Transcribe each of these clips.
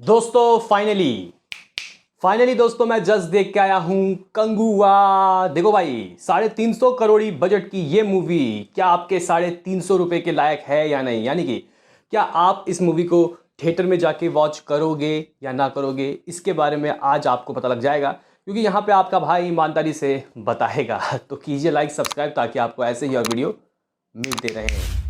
दोस्तों फाइनली दोस्तों मैं जस्ट देख के आया हूं कंगुआ। देखो भाई 350 करोड़ी बजट की ये मूवी क्या आपके 350 रुपए के लायक है या नहीं, यानी कि क्या आप इस मूवी को थिएटर में जाके वॉच करोगे या ना करोगे, इसके बारे में आज आपको पता लग जाएगा, क्योंकि यहाँ पे आपका भाई ईमानदारी से बताएगा। तो कीजिए लाइक सब्सक्राइब ताकि आपको ऐसे ही और वीडियो मिलते रहें।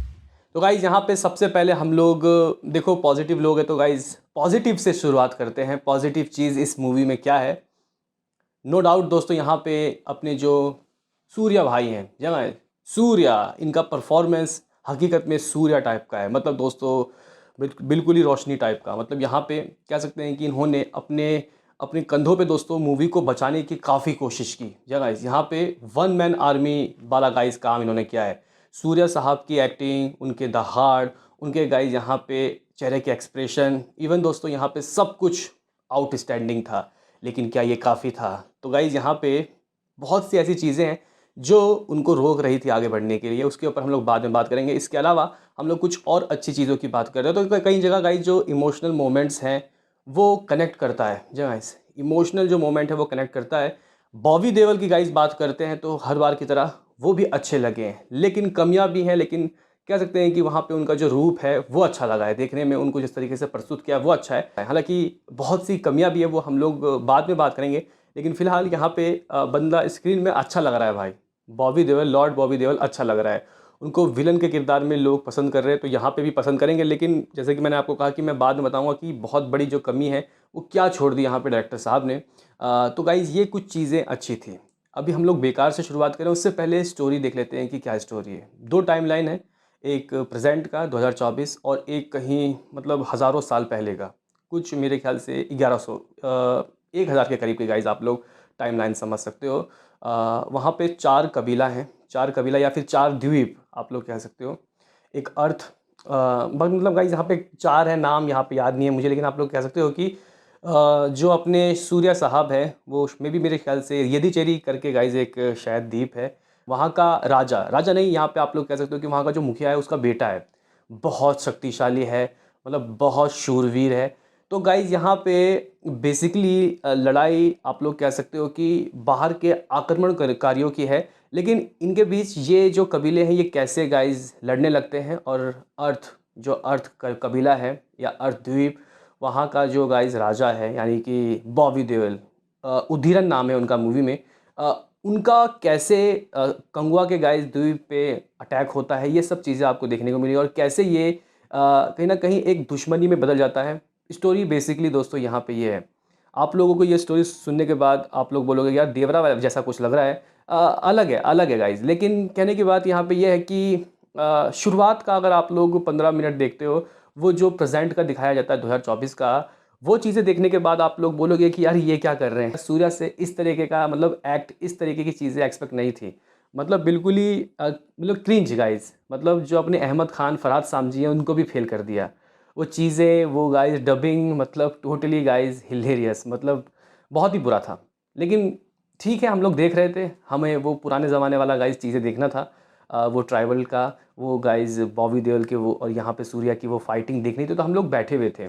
तो गाइज़ यहाँ पे सबसे पहले हम लोग देखो पॉजिटिव लोग हैं तो गाइज़ पॉजिटिव से शुरुआत करते हैं। पॉजिटिव चीज़ इस मूवी में क्या है, नो डाउट दोस्तों, यहाँ पे अपने जो सूर्या भाई हैं, जगह सूर्या, इनका परफॉर्मेंस हकीकत में सूर्या टाइप का है। मतलब दोस्तों बिल्कुल ही रोशनी टाइप का। मतलब यहाँ पे कह सकते हैं कि इन्होंने अपने अपने कंधों पे दोस्तों मूवी को बचाने की काफ़ी कोशिश की। जगह यहाँ पे वन मैन आर्मी वाला गाइस काम इन्होंने किया है। सूर्या साहब की एक्टिंग, उनके दहाड़, उनके गाइस यहाँ पे चेहरे के एक्सप्रेशन, इवन दोस्तों यहाँ पे सब कुछ आउटस्टैंडिंग था। लेकिन क्या ये काफ़ी था? तो गाइज़ यहाँ पे बहुत सी ऐसी चीज़ें हैं जो उनको रोक रही थी आगे बढ़ने के लिए, उसके ऊपर हम लोग बाद में बात करेंगे। इसके अलावा हम लोग कुछ और अच्छी चीज़ों की बात कर रहे हैं। तो कई जगह गाइज़ जो इमोशनल मोमेंट्स हैं वो कनेक्ट करता है। जो गाइज़ इमोशनल जो मोमेंट है वो कनेक्ट करता है। बॉबी देओल की गाइज़ बात करते हैं तो हर बार की तरह वो भी अच्छे लगे हैं, लेकिन कमियां भी हैं। लेकिन कह सकते हैं कि वहाँ पे उनका जो रूप है वो अच्छा लगा है देखने में, उनको जिस तरीके से प्रस्तुत किया वो अच्छा है। हालांकि बहुत सी कमियां भी है, वो हम लोग बाद में बात करेंगे। लेकिन फिलहाल यहाँ पे बंदा स्क्रीन में अच्छा लग रहा है भाई। बॉबी देओल, लॉर्ड बॉबी देओल अच्छा लग रहा है। उनको विलन के किरदार में लोग पसंद कर रहे हैं, तो यहाँ पे भी पसंद करेंगे। लेकिन जैसे कि मैंने आपको कहा कि मैं बाद में बताऊंगा कि बहुत बड़ी जो कमी है वो क्या छोड़ दी यहाँ पे डायरेक्टर साहब ने। तो गाइज़ ये कुछ चीज़ें अच्छी थी। अभी हम लोग बेकार से शुरुआत करें उससे पहले स्टोरी देख लेते हैं कि क्या स्टोरी है। दो टाइमलाइन है, एक प्रेजेंट का 2024 और एक कहीं मतलब हज़ारों साल पहले का, कुछ मेरे ख्याल से 1100 1000 के करीब के गाइज आप लोग टाइमलाइन समझ सकते हो। वहाँ पे चार कबीला हैं, चार कबीला या फिर चार द्वीप आप लोग कह सकते हो। एक अर्थ मतलब गाइज यहाँ पे चार है, नाम यहाँ पे याद नहीं है मुझे, लेकिन आप लोग कह सकते हो कि जो अपने सूर्या साहब है वो मे भी मेरे ख्याल से यदिचेरी करके गाइज एक शायद द्वीप है, वहाँ का राजा, राजा नहीं, यहाँ पे आप लोग कह सकते हो कि वहाँ का जो मुखिया है उसका बेटा है, बहुत शक्तिशाली है, मतलब बहुत शूरवीर है। तो गाइज यहाँ पे बेसिकली लड़ाई आप लोग कह सकते हो कि बाहर के आक्रमणकारियों की है। लेकिन इनके बीच ये जो कबीले हैं ये कैसे गाइज लड़ने लगते हैं, और अर्थ जो कबीला है या अर्थ द्वीप, वहाँ का जो गाइज राजा है यानी कि बॉबी देओल, उदीरन नाम है उनका मूवी में, उनका कैसे कंगुआ के गाइस द्वीप पे अटैक होता है, ये सब चीज़ें आपको देखने को मिली, और कैसे ये कहीं ना कहीं एक दुश्मनी में बदल जाता है। स्टोरी बेसिकली दोस्तों यहाँ पे ये है। आप लोगों को ये स्टोरी सुनने के बाद आप लोग बोलोगे यार देवरा जैसा कुछ लग रहा है। अलग है गाइज। लेकिन कहने की बात यहाँ पे ये है कि शुरुआत का अगर आप लोग 15 मिनट देखते हो, वो जो प्रेजेंट का दिखाया जाता है 2024 का, वो चीज़ें देखने के बाद आप लोग बोलोगे कि यार ये क्या कर रहे हैं। सूर्या से इस तरीके का मतलब एक्ट, इस तरीके की चीज़ें एक्सपेक्ट नहीं थी। मतलब बिल्कुल ही मतलब क्रिंज गाइज। मतलब जो अपने अहमद खान, फरहाद सामजी हैं, उनको भी फेल कर दिया वो चीज़ें, वो गाइज डबिंग, मतलब टोटली गाइज हिलेरियस, मतलब बहुत ही बुरा था। लेकिन ठीक है, हम लोग देख रहे थे, हमें वो पुराने ज़माने वाला गाइज चीज़ें देखना था। वो ट्राइबल का, वो गाइज बॉबी देओल के वो, और यहाँ पे सूर्या की वो फाइटिंग देखनी थी, तो हम लोग बैठे हुए थे।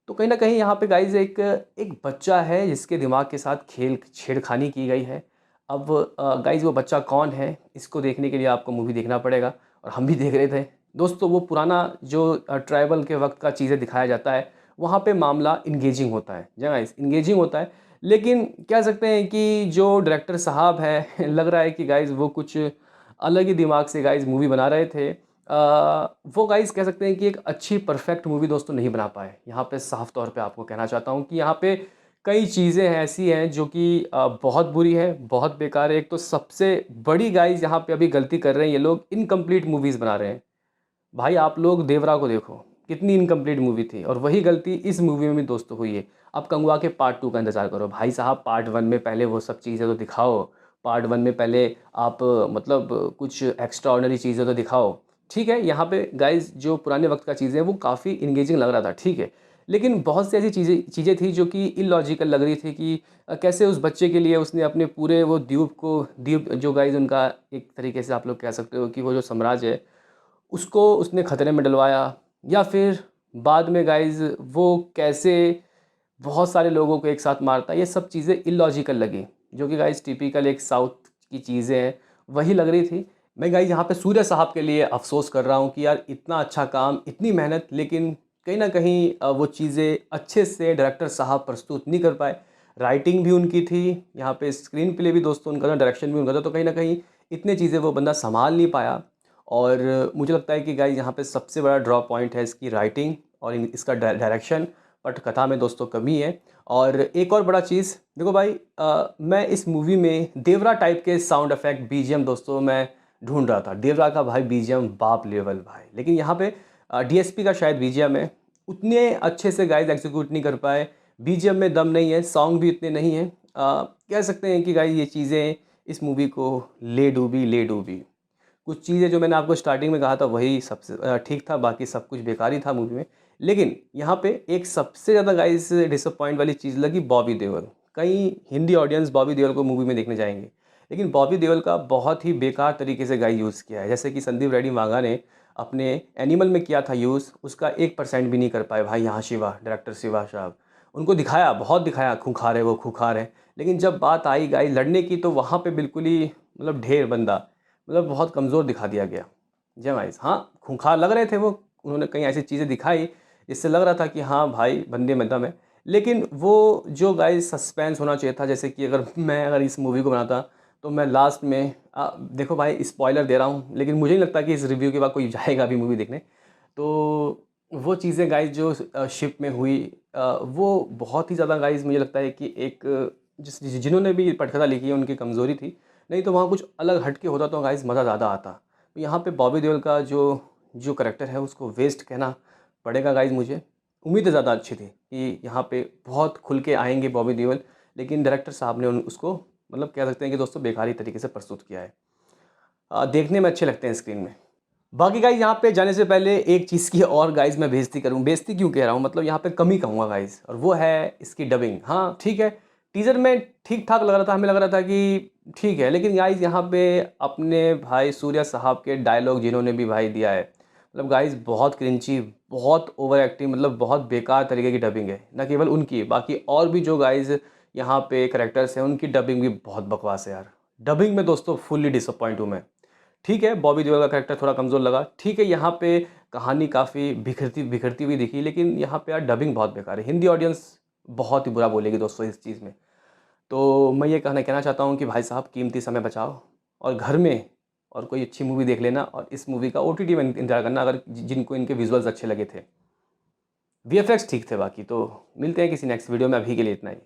तो कहीं न कहीं यहाँ पे गाइज़ एक एक बच्चा है जिसके दिमाग के साथ छेड़खानी की गई है। अब गाइज़ वो बच्चा कौन है, इसको देखने के लिए आपको मूवी देखना पड़ेगा, और हम भी देख रहे थे। दोस्तों वो पुराना जो ट्राइबल के वक़्त का चीज़ें दिखाया जाता है, वहाँ पे मामला एंगेजिंग होता है। जी गाइज़, एंगेजिंग होता है। लेकिन कह सकते हैं कि जो डायरेक्टर साहब है लग रहा है कि गाइज़ वो कुछ अलग ही दिमाग से गाइज़ मूवी बना रहे थे। वो गाइज़ कह सकते हैं कि एक अच्छी परफेक्ट मूवी दोस्तों नहीं बना पाए। यहाँ पे साफ तौर पे आपको कहना चाहता हूँ कि यहाँ पे कई चीज़ें ऐसी हैं जो कि बहुत बुरी है, बहुत बेकार है। एक तो सबसे बड़ी गाइज़ यहाँ पे अभी गलती कर रहे हैं ये लोग, इनकम्प्लीट मूवीज़ बना रहे हैं। भाई आप लोग देवरा को देखो, कितनी इनकम्प्लीट मूवी थी, और वही गलती इस मूवी में भी दोस्तों हुई है। अब कंगुआ के पार्ट 2 का इंतज़ार करो भाई साहब। पार्ट 1 में पहले वो सब चीज़ें तो दिखाओ। पार्ट 1 में पहले आप मतलब कुछ एक्स्ट्रा ऑर्डिनरी चीज़ें तो दिखाओ। ठीक है, यहाँ पे गाइज़ जो पुराने वक़्त का चीज़ें हैं वो काफ़ी एंगेजिंग लग रहा था, ठीक है। लेकिन बहुत सी ऐसी चीज़ें थी जो कि इलॉजिकल लग रही थी कि कैसे उस बच्चे के लिए उसने अपने पूरे वो द्वीप जो गाइज़ उनका एक तरीके से आप लोग कह सकते हो कि वो जो साम्राज्य है उसको उसने खतरे में डलवाया। या फिर बाद में गाइज़ वो कैसे बहुत सारे लोगों को एक साथ मारता है, ये सब चीज़ें इलॉजिकल लगी, जो कि गाइस टिपिकल एक साउथ की चीज़ें हैं, वही लग रही थी। मैं गाइस यहाँ पे सूर्य साहब के लिए अफ़सोस कर रहा हूँ कि यार इतना अच्छा काम, इतनी मेहनत, लेकिन कहीं न कहीं वो चीज़ें अच्छे से डायरेक्टर साहब प्रस्तुत नहीं कर पाए। राइटिंग भी उनकी थी, यहाँ पे स्क्रीन प्ले भी दोस्तों उनका था, डायरेक्शन भी उनका था, तो कहीं न कहीं इतनी चीज़ें वो बंदा सँभाल नहीं पाया। और मुझे लगता है कि गाइस यहाँ पे सबसे बड़ा ड्रॉ पॉइंट है इसकी राइटिंग और इसका डायरेक्शन, बट कथा में दोस्तों कमी है। और एक और बड़ा चीज़ देखो भाई, मैं इस मूवी में देवरा टाइप के साउंड इफेक्ट बीजीएम दोस्तों मैं ढूंढ रहा था। देवरा का भाई बीजीएम बाप लेवल भाई, लेकिन यहाँ पे डीएसपी का शायद बीजीएम है, उतने अच्छे से गाइस एग्जीक्यूट नहीं कर पाए। बीजीएम में दम नहीं है, सॉन्ग भी इतने नहीं हैं। कह सकते हैं कि गाइस ये चीज़ें इस मूवी को ले डूबी। कुछ चीज़ें जो मैंने आपको स्टार्टिंग में कहा था वही सबसे ठीक था, बाकी सब कुछ बेकार ही था मूवी में। लेकिन यहाँ पे एक सबसे ज़्यादा गाइस डिसअपॉइंट वाली चीज़ लगी बॉबी देओल। कई हिंदी ऑडियंस बॉबी देओल को मूवी में देखने जाएँगे, लेकिन बॉबी देओल का बहुत ही बेकार तरीके से गाइस यूज़ किया है। जैसे कि संदीप रेड्डी वाघा ने अपने एनिमल में किया था यूज़, उसका 1% भी नहीं कर पाए भाई यहाँ शिवा, डायरेक्टर शिवा साहब। उनको दिखाया, बहुत दिखाया खूंखार है वो, खूंखार है। लेकिन जब बात आई गाइस लड़ने की, तो वहाँ पे बिल्कुल ही मतलब ढेर बंदा, मतलब बहुत कमज़ोर दिखा दिया गया। जय माइस हाँ, खूंखार लग रहे थे वो, उन्होंने कई ऐसी चीज़ें दिखाई जिससे लग रहा था कि हाँ भाई बंदे में दम है। लेकिन वो जो गाइस सस्पेंस होना चाहिए था, जैसे कि अगर इस मूवी को बनाता, तो मैं लास्ट में देखो भाई स्पॉइलर दे रहा हूँ, लेकिन मुझे नहीं लगता कि इस रिव्यू के बाद कोई जाएगा अभी मूवी देखने। तो वो चीज़ें गाइस जो शिप में हुई, वो बहुत ही ज़्यादा गाइस मुझे लगता है कि एक जिन्होंने भी पटकथा लिखी है उनकी कमज़ोरी थी। नहीं तो वहाँ कुछ अलग हट के होता तो गाइस मज़ा ज़्यादा आता। तो यहाँ पे बॉबी देओल का जो जो करैक्टर है उसको वेस्ट कहना पड़ेगा गाइस मुझे। उम्मीदें ज़्यादा अच्छी थी कि यहाँ पे बहुत खुल के आएँगे बॉबी देओल, लेकिन डायरेक्टर साहब ने उन उसको मतलब कह सकते हैं कि दोस्तों बेकारी तरीके से प्रस्तुत किया है। देखने में अच्छे लगते हैं स्क्रीन में। बाकी गाइस यहाँ पे जाने से पहले एक चीज़ की और गाइस मैं बेइज़्ज़ती क्यों कह रहा हूँ, मतलब यहाँ पे कमी कहूँगा गाइस, और वो है इसकी डबिंग। हाँ, ठीक है, टीज़र में ठीक-ठाक लग रहा था, हमें लग रहा था कि ठीक है, लेकिन गाइस यहाँ पे अपने भाई सूर्या साहब के डायलॉग जिन्होंने भी भाई दिया है, मतलब गाइस बहुत क्रिंची, बहुत ओवर एक्टिंग, मतलब बहुत बेकार तरीके की डबिंग है। ना केवल उनकी, बाकी और भी जो गाइस यहाँ पे कैरेक्टर्स हैं, उनकी डबिंग भी बहुत बकवास है यार। डबिंग में दोस्तों फुल्ली डिसअपॉइंट हूँ मैं। ठीक है, बॉबी देओल का कैरेक्टर थोड़ा कमज़ोर लगा। ठीक है, यहाँ पे कहानी काफ़ी बिखरती बिखरती हुई दिखी, लेकिन यहाँ पे यार डबिंग बहुत बेकार है। हिंदी ऑडियंस बहुत ही बुरा बोलेगी दोस्तों इस चीज़ में। तो मैं ये कहना चाहता हूँ कि भाई साहब कीमती समय बचाओ और घर में और कोई अच्छी मूवी देख लेना, और इस मूवी का ओटीटी में इंतज़ार करना अगर जिनको इनके विजुअल्स अच्छे लगे थे। वीएफएक्स ठीक थे, बाकी तो मिलते हैं किसी नेक्स्ट वीडियो में, अभी के लिए इतना ही।